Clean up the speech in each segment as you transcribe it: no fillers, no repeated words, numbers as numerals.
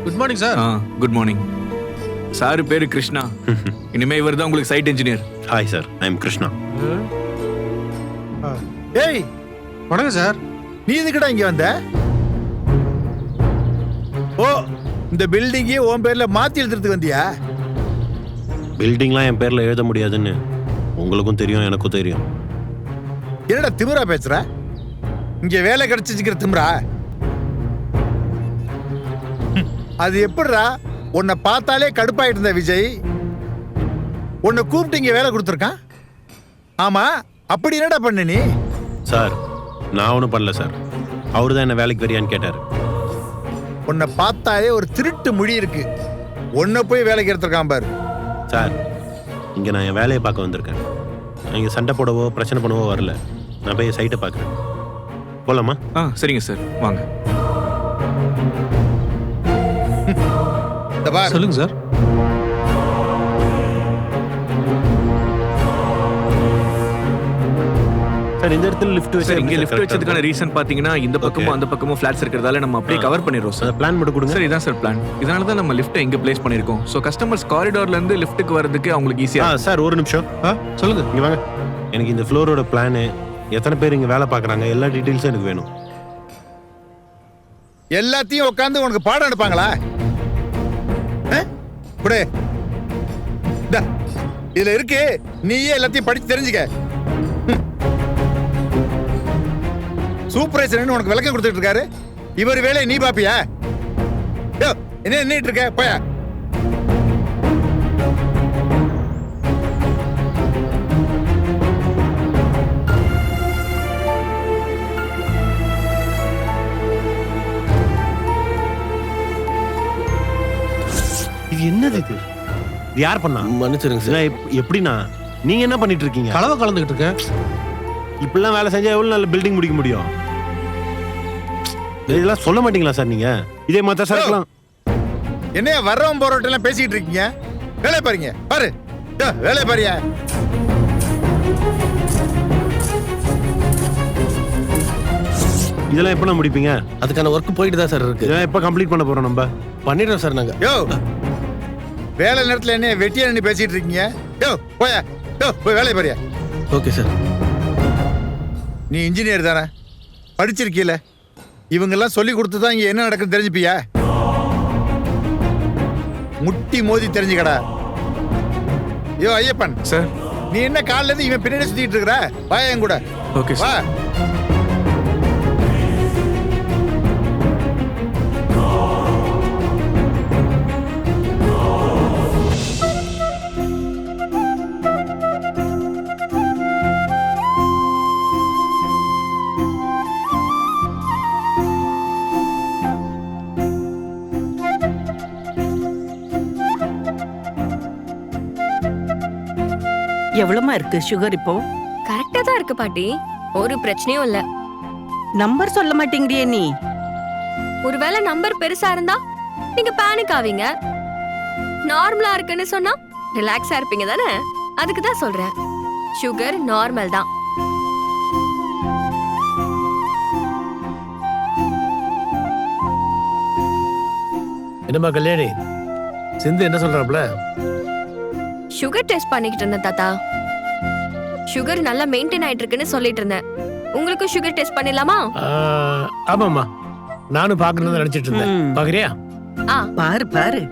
Good morning sir. Good morning sir. பேரு கிருஷ்ணா. இனிமே இவர் தான் உங்களுக்கு site engineer. Hi sir, I am Krishna. ஏய் வணக்கம் சார். நீ எதுக்குடா இங்க வந்த? ஓ, இந்த பில்டிங்கே உன் பேர்ல மாத்தி எழுதுறதுக்கு வந்தியா? பில்டிங்லாம் என் பேர்ல எழுத முடியாதுன்னு உங்களுக்கும் தெரியும், எனக்கும் தெரியும். என்னடா திமிரா பேசுற? இங்க வேலை கிடைச்சிருக்கிற திமிரா? அது எப்படிடா? உன்னை பார்த்தாலே கடுப்பாயிட்டு இருந்த விஜய் உன்னை கூப்பிட்டு இங்க வேலை கொடுத்துருக்கான். ஆமா, அப்படி என்னடா பண்ண நீ? சார், நான் ஒன்றும் பண்ணல சார். அவரு தான் என்ன வேலைக்கு வரியான்னு கேட்டார். உன்னை பார்த்தாலே ஒரு திருட்டு மொழி இருக்கு. உன்னை போய் வேலைக்கு எடுத்திருக்கான் பாரு. சார், இங்கே நான் என் வேலையை பார்க்க வந்திருக்கேன். நான் இங்கே சண்டை போடவோ பிரச்சனை பண்ணவோ வரல. நான் போய் சைட்டை பார்க்குறேன். போகலாமா? சரிங்க சார், வாங்க. சொல்லுங்க சார். சார், இந்த இடத்துல லிஃப்ட் சார், இங்க லிஃப்ட் வச்சதுக்கான ரீசன் பாத்தீங்கன்னா இந்த பக்கமும் அந்த பக்கமும் ஃபிளாட்ஸ் இருக்கிறதால நம்ம அப்படியே கவர் பண்ணிடுறோம் சார். பிளான் மட்டும் கொடுங்க சார். இதான் சார் பிளான். இதனால தான் நம்ம லிஃப்ட் இங்க பிளேஸ் பண்ணிருக்கோம். சோ கஸ்டமர்ஸ் காரிடார்ல இருந்து லிஃப்ட்டுக்கு வரதுக்கு அவங்களுக்கு ஈஸியா. சார், ஒரு நிமிஷம். சொல்லுங்க. இங்க வாங்க. எனக்கு இந்த ஃப்ளோரோட பிளானு, எத்தனை பேர் இங்க வேலை பார்க்குறாங்க, எல்லா டீட்டெயில்ஸும் எனக்கு வேணும். எல்லாத்தையும் உட்காந்து உனக்கு பாடம் எடுப்பாங்களா? இதுல இருக்கு, நீயே எல்லாத்தையும் படிச்சு தெரிஞ்சுக்க. சூப்பர்வைசர் உனக்கு விளக்கம் கொடுத்துட்டு இருக்காரு. இவர் வேலையை நீ பாப்பியா? என்ன நின்னுட்டு இருக்க? போயா. இது என்னது? இது யார் பண்ணா? மன்னிச்சிருங்க சார். எப்படின்னா நீங்க என்ன பண்ணிட்டு இருக்கீங்க? கலவை கலந்துகிட்டு இருக்கேன். இப்படிலாம் வேலை செஞ்சா எவ்வளவு நல்ல பில்டிங் முடிக்க முடியும்? இதெல்லாம் சொல்ல மாட்டீங்களா சார் நீங்க? இதே மாதிரி சார் இருக்கலாம். என்ன வர்றவன் போறவட்ட எல்லாம் பேசிட்டு இருக்கீங்க? வேலை பாருங்க. பாரு, வேலை பாரியா. இதெல்லாம் எப்ப முடிப்பீங்க? அதுக்கான ஒர்க் போயிட்டு தான் சார் இருக்கு. இதெல்லாம் எப்ப கம்ப்ளீட் பண்ண போறோம்? நம்ம பண்ணிடுறோம் சார் நாங்க. யோ, வேலை நேரத்துல என்ன வெட்டியா நின்று பேசிட்டு இருக்கீங்க? யோ, போயா. யோ, போய் வேலை பாரியா. Okay sir. நீ இன்ஜினியர் தானே, படிச்சிருக்கீல. இவங்கெல்லாம் சொல்லி கொடுத்து தான் இங்க என்ன நடக்குன்னு தெரிஞ்சுப்பியா? முட்டி மோதி தெரிஞ்சுக்கடா. யோ ஐயப்பன் சார், நீ என்ன காலைல இருந்து இவன் பின்னாடி சுத்திட்டு இருக்கற? வா என் கூட. ஓகே வா. சார். எவ்வளவுமா இருக்கு சுகர் இப்போ? கரெக்டா தான் இருக்கு பாட்டி, ஒரு பிரச்சனையும் இல்ல. நம்பர் சொல்ல மாட்டேங்கிறியே நீ. ஒருவேளை நம்பர் பெருசா இருந்தா நீங்க பேனிக் ஆவீங்க. நார்மலா இருக்குன்னு சொன்னா ரிலாக்ஸா இருப்பீங்க தானே? அதுக்கு தான் சொல்றேன். சுகர் நார்மல் தான். என்னம்மா கல்யாணி, சிந்து என்ன சொல்றாப்ல? சுகர் டெஸ்ட் பண்ணிக்கிட்டு இருந்தேன் தாத்தா. சுகர் நல்லா மெயின்டைன் ஆயிட்டு இருக்குன்னு சொல்லிட்டு இருந்தேன். உங்களுக்கு சுகர் டெஸ்ட் பண்ணிடலாமா? ஆமாம்மா, நானும் பாக்கணும்னு நினைச்சிட்டு இருந்தேன். பாக்குறியா? பாரு பாரு.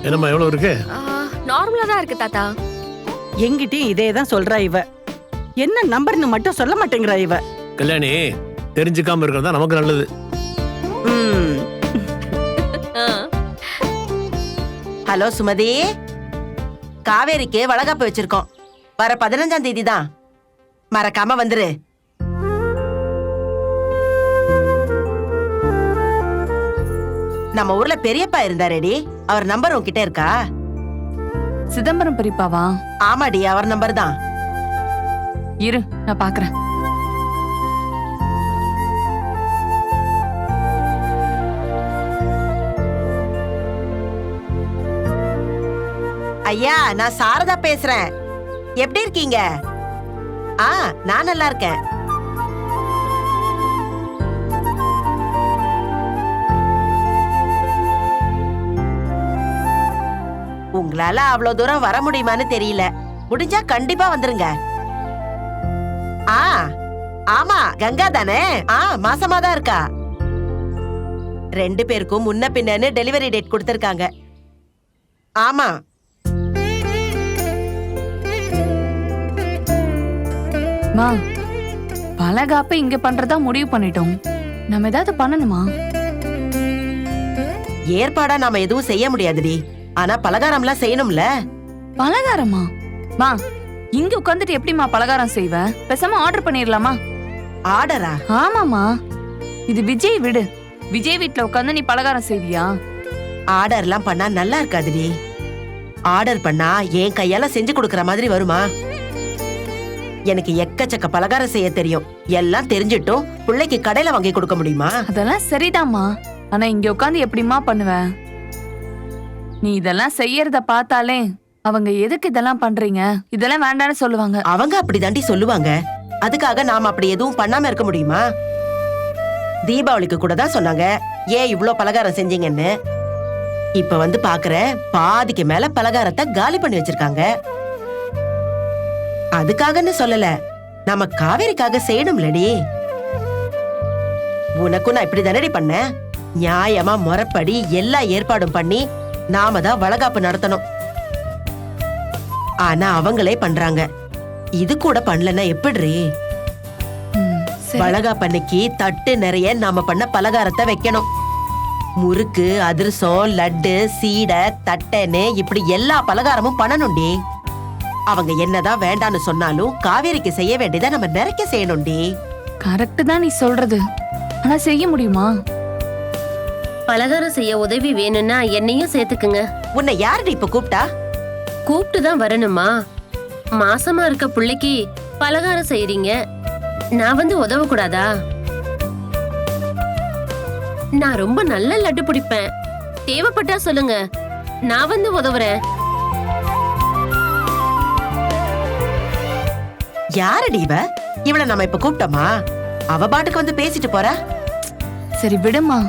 என்னம்மா எவ்வளவு இருக்கு? நார்மலா தான் இருக்கு தாத்தா. எங்கிட்டயும் இதே தான் சொல்றா இவ. என்ன நம்பர்னு மட்டும் சொல்ல மாட்டேங்கிறா இவ. கல்யாணி, தெரிஞ்சுக்காம இருக்கிறதா நமக்கு நல்லது. ஹலோ சுமதி, காவேரிக்கு வளகாப்பு வச்சிருக்கோம். வர 15ஆம் தேதி தான். மறக்காம வந்துரு. நம்ம ஊர்ல பெரியப்பா இருந்தாரேடி, அவர் நம்பர் உன்கிட்ட இருக்கா? சிதம்பரம் பெரியப்பாவா? ஆமாடி, அவர் நம்பர் தான். இரு, நான் பாக்குறேன். ஐயா, நான் சாரதா பேசுறேன். எப்படி இருக்கீங்க? நான் நல்லா இருக்கேன். உங்களால அவ்வளவு தூரம் வர முடியுமான்னு தெரியல. முடிஞ்சா கண்டிப்பா வந்துருங்க. ஆமா, கங்கா தானே? மாசமா தான் இருக்கா. 2 பேருக்கும் முன்ன பின்னன்னு டெலிவரி டேட் கொடுத்திருக்காங்க. ஆமா. மா, பலகாப்ப இங்க பண்றதா முடிவு பண்ணிட்டோம். நம்ம ஏதாவது பண்ணணுமா? ஏற்பாடா நாம எதுவும் செய்ய முடியாதுடி. ஆனா பலகாரம்லாம் செய்யணும்ல. பலகாரமா? மா, இங்க உட்காந்துட்டு எப்படிமா பலகாரம் செய்வ? பேசாம ஆர்டர் பண்ணிடலாமா? ஆர்டரா? ஆமாமா, இது விஜய் வீடு. விஜய் வீட்ல உட்காந்து நீ பலகாரம் செய்வியா? ஆர்டர்லாம் பண்ணா நல்லா இருக்காதுடி. ஆர்டர் பண்ணா என் கையால செஞ்சு கொடுக்கற மாதிரி வருமா? எனக்கு எக்கச்சக்க பலகாரம் செய்ய தெரியும். எல்லாம் தெரிஞ்சிட்டும் பிள்ளைக்கு கடையில வாங்கி கொடுக்க முடியுமா? அதெல்லாம் சரிதாம்மா. ஆனா இங்க உட்காந்து எப்படிமா பண்ணுவ? நீ இதெல்லாம் செய்யறத பார்த்தாலே அவங்க எதுக்கு இதெல்லாம் பண்றீங்க, இதெல்லாம் வேண்டான்னு சொல்லுவாங்க. அவங்க அப்படிதாண்டி சொல்லுவாங்க. அதுக்காக நாம அப்படி எதுவும் பண்ணாம இருக்க முடியுமா? தீபாவளிக்கு கூட தான் சொன்னாங்க, ஏன் இவ்ளோ பலகாரம் செஞ்சீங்கன்னு. இப்ப வந்து பாக்குற பாதிக்கு மேல பலகாரத்தை காலி பண்ணி வச்சிருக்காங்க. அதுக்காகன்னு சொல்லல, நம்ம காவேரிக்காக செய்யணும்லடி. உனக்கும் நான் இப்படி தானடி பண்ண. நியாயமா முறைப்படி எல்லா ஏற்பாடும் பண்ணி நாம தான் வளகாப்பு நடத்தணும். ஆனா அவங்களே பண்றாங்க. இது கூட பண்ணலன்னா எப்படி? வளகாப்பன்னைக்கு தட்டு நிறைய நாம பண்ண பலகாரத்தை வைக்கணும். முறுக்கு, அதிரசம், லட்டு, சீடை, தட்டைன்னு இப்படி எல்லா பலகாரமும் பண்ணணும்டி. அவங்க என்னதான் வேண்டான்னு சொன்னாலும் காவேரிக்கு செய்ய வேண்டியதை நம்ம நிறைக்க செய்யணும்டி. கரெக்ட் தான் நீ சொல்றது. ஆனா செய்ய முடியுமா? பலகாரம் செய்ய உதவி வேணும்னா என்னையும் சேர்த்துக்குங்க. உன்னை யாருடி இப்ப கூப்பிட்டா? கூப்பிட்டு தான் வரணுமா? மாசமா இருக்க பிள்ளைக்கு பலகாரம் செய்யறீங்க, நான் வந்து உதவ கூடாதா? நான் ரொம்ப நல்ல லட்டு பிடிப்பேன். தேவைப்பட்டா சொல்லுங்க, நான் வந்து உதவுறேன். யாரடி இவ? இவள நம்ம இப்ப கூப்பிட்டோமா? அவ பாட்டுக்கு வந்து பேசிட்டு போறா. சரி விடுமா.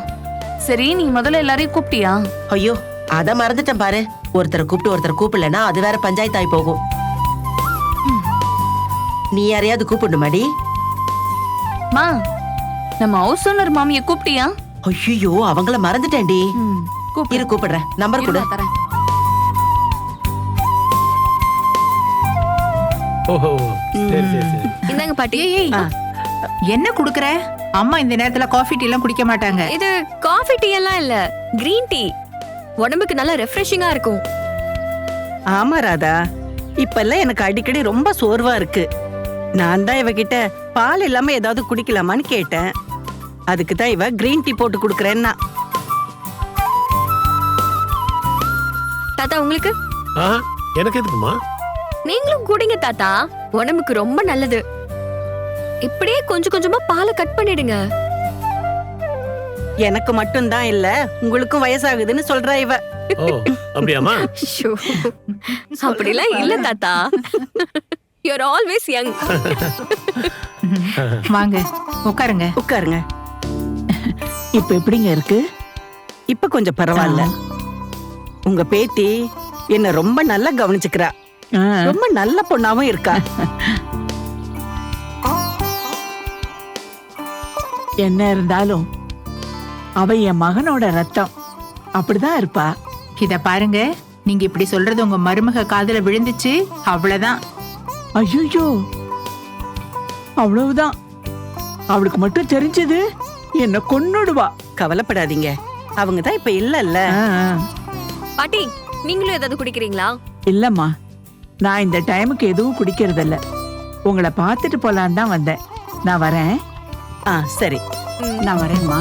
சரி, நீ முதல்ல எல்லாரையும் கூப்பிட்டியா? ஐயோ, அத மறந்துட்டேன் பாரு. ஒருத்தரை கூப்பிட்டு ஒருத்தரை கூப்பிடலன்னா அது வேற பஞ்சாயத்தாய் போகும். நீ யாரையாவது கூப்பிடணுமாடி? மா, நம்ம ஹவுஸ் ஓனர் மாமிய கூப்பிட்டியா? ஐயோ, அவங்கள மறந்துட்டேன்டி. இரு கூப்பிடுறேன். நம்பர் கொடு. ஓஹோ, சரி சரி சரி. இந்தாங்க பாட்டி. என்ன குடுக்கற? அம்மா இந்த நேரத்துல காஃபி டீ எல்லாம் குடிக்க மாட்டாங்க. இது காஃபி டீ எல்லாம் இல்ல, கிரீன் டீ. உடம்புக்கு நல்லா ரெஃப்ரெஷிங்கா இருக்கும். ஆமா ராதா, இப்பெல்லாம் எனக்கு அடிக்கடி ரொம்ப சோர்வா இருக்கு. நான் தான் இவகிட்ட பால் இல்லாம ஏதாவது குடிக்கலாமான்னு கேட்டேன். அதுக்கு தான் இவ கிரீன் டீ போட்டு குடுக்கறேன்னா. தாத்தா உங்களுக்கு? எனக்கு எதுக்குமா? நீங்களும் குடிங்க தாத்தா, உடம்புக்கு ரொம்ப நல்லது. இப்படியே கொஞ்சம் கொஞ்சமா பாலை கட் பண்ணிடுங்க. எனக்கு மட்டும் தான் இல்ல, உங்களுக்கும் வயசாகுதுன்னு சொல்றா இவ. ஓ, அப்படியாமா? அப்படிலாம் இல்ல தாத்தா. You are always young. வாங்க உட்காருங்க. உட்காருங்க. இப்ப எப்படிங்க இருக்கு? இப்ப கொஞ்சம் பரவாயில்ல. உங்க பேத்தி என்ன ரொம்ப நல்லா கவனிச்சுக்கிறா. ரொம்ப நல்ல பொண்ணாவும் இருக்கா. என்ன இருந்தாலும் அவ என் மகனோட ரத்தம். அப்படிதான் இருப்பா. இத பாருங்க, நீங்க இப்படி சொல்றது உங்க மருமக காதுல விழுந்துச்சு, அவ்வளவுதான். ஐயோ, அவ்வளவுதான். அவளுக்கு மட்டும் தெரிஞ்சது என்ன கொன்னுடுவா. கவலைப்படாதீங்க, அவங்க தான் இப்ப இல்லல்ல. பாட்டி, நீங்களும் ஏதாவது குடிக்கிறீங்களா? இல்லம்மா, நான் இந்த டைமுக்கு எதுவும் குடிக்கிறதில்ல. உங்களை பார்த்துட்டு போலான்னு தான் வந்தேன். நான் வரேன். சரி, நான் வரேன்மா.